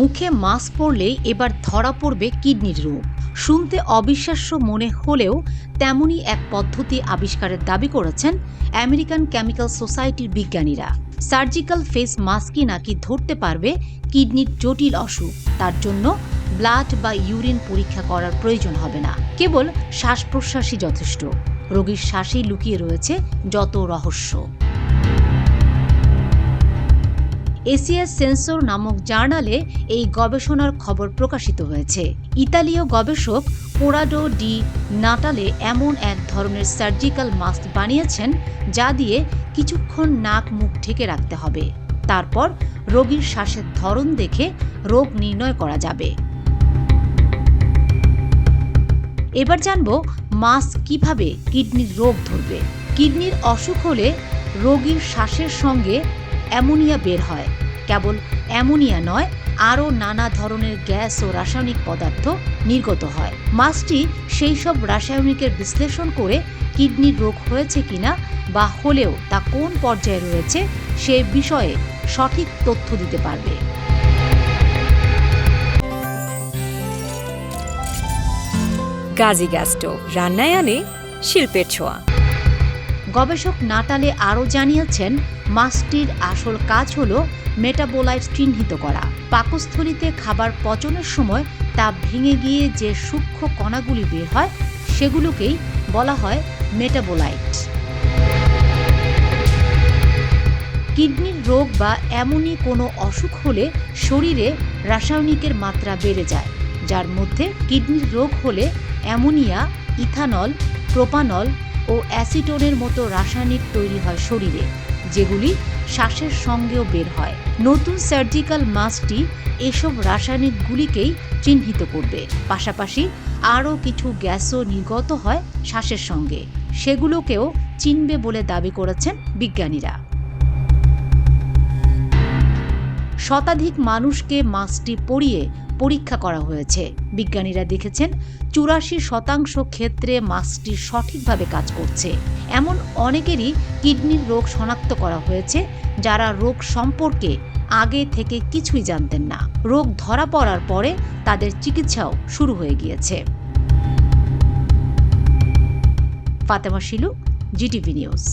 মুখে মাস্ক পরলেই এবার ধরা পড়বে কিডনির রোগ। শুনতে অবিশ্বাস্য মনে হলেও তেমনই এক পদ্ধতি আবিষ্কারের দাবি করেছেন আমেরিকান কেমিক্যাল সোসাইটির বিজ্ঞানীরা। সার্জিক্যাল ফেস মাস্কই নাকি ধরতে পারবে কিডনির জটিল অসুখ। তার জন্য ব্লাড বা ইউরিন পরীক্ষা করার প্রয়োজন হবে না, কেবল শ্বাস প্রশ্বাসই যথেষ্ট। রোগীর শ্বাসেই লুকিয়ে রয়েছে যত রহস্য। এসিএস সেন্সর নামক জার্নালে এই গবেষণার খবর প্রকাশিত হয়েছে। ইতালীয় গবেষক কোরাডো ডি নাটালে এমন এক ধরনের সার্জিক্যাল মাস্ক বানিয়েছেন যা দিয়ে কিছুক্ষণ নাক মুখ ঢেকে রাখতে হবে। তারপর রোগীর শ্বাসের ধরন দেখে রোগ নির্ণয় করা যাবে। এবার জানব মাস্ক কিভাবে কিডনির রোগ ধরবে। কিডনির অসুখ হলে রোগীর শ্বাসের সঙ্গে অ্যামোনিয়া বের হয়। কেবল অ্যামোনিয়া নয়, আরও নানা ধরনের গ্যাস ও রাসায়নিক পদার্থ নির্গত হয়। মাস্কটি সেই সব রাসায়নিকের বিশ্লেষণ করে কিডনির রোগ হয়েছে কিনা বা হলেও তা কোন পর্যায়ে রয়েছে সে বিষয়ে সঠিক তথ্য দিতে পারবে। গাজী গ্যাস স্টোভ রান্নায় আনে শিল্পের ছোঁয়া। গবেষক নাটালে আরও জানিয়েছেন, মাস্কটির আসল কাজ হল মেটাবোলাইট চিহ্নিত করা। পাকস্থলীতে খাবার পচনের সময় তা ভেঙে গিয়ে যে সূক্ষ্ম কণাগুলি বের হয় সেগুলোকেই বলা হয় মেটাবোলাইট। কিডনির রোগ বা এমনই কোনো অসুখ হলে শরীরে রাসায়নিকের মাত্রা বেড়ে যায়, যার মধ্যে কিডনির রোগ হলে অ্যামোনিয়া, ইথানল, প্রোপানল ও অ্যাসিটোনের মতো রাসায়নিক তৈরি হয় শরীরে, যেগুলি শ্বাসের সঙ্গেও বের হয়। নতুন সার্জিক্যাল মাস্কটি এসব রাসায়নিকগুলিকেই চিহ্নিত করবে। পাশাপাশি আরও কিছু গ্যাসও নির্গত হয় শ্বাসের সঙ্গে, সেগুলোকেও চিনবে বলে দাবি করেছেন বিজ্ঞানীরা। শতাধিক মানুষকে মাস্কটি পরিয়ে পরীক্ষা করা হয়েছে। বিজ্ঞানীরা দেখেছেন 84% ক্ষেত্রে মাস্কটি সঠিকভাবে কাজ করছে। এমন অনেকেরই কিডনির রোগ শনাক্ত করা হয়েছে যারা রোগ সম্পর্কে আগে থেকে কিছুই জানতেন না। রোগ ধরা পড়ার পরে তাদের চিকিৎসাও শুরু হয়ে গিয়েছে। Fatema Shilu, GTV news.